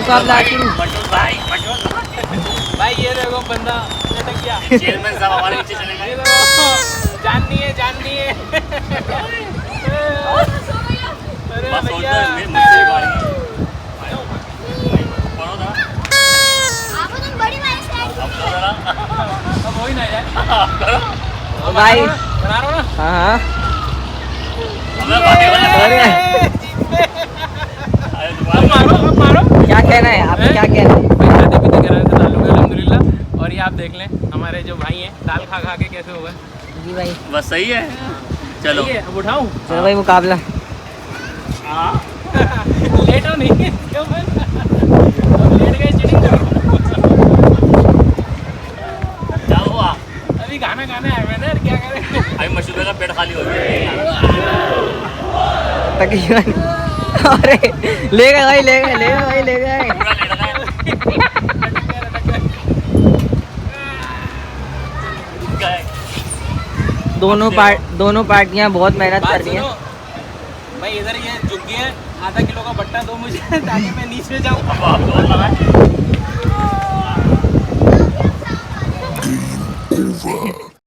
मुकाबला शुरू। भाई ये देखो बंदा लटक गया। चेयरमैन साहब हमारे नीचे चले गए। ये देखो जाननी है अरे बस भैया मुझसे भी बारी है। कौन था? अब हो ही ना यार। भाई बना रहा हूँ ना। हाँ हमें बातें अरे अब मारो क्या कहना है आप, क्या कहना है? भाई खाते पीते कह रहे थे दाल हो गया अल्हम्दुलिल्लाह। और ये आप देख लें हमारे जो भाई हैं दाल खा खा के कैसे हो गए। जी भाई बस सही है। चलो सही है, अब उठाऊं। चलो भाई मुकाबला। लेट हो नहीं क्यों भाई? अब लेट गए चीटिंग करो। क्या हुआ? अभी गाना गाना है मैंने, क्या करें? अभी मशरूम का पेट खाली हो गया। तकरीबन अरे ले गए भाई, ले गए भाई, ले गए। पूरा ले रखा है। क्या है? दोनों पार्टियां बहुत मेहनत बात कर रही हैं। सुनो भाई, इधर ये झुक गए हैं, आधा किलो का बट्टा दो मुझे ताकि मैं नीचे जाऊँ। अब आप लोग लगा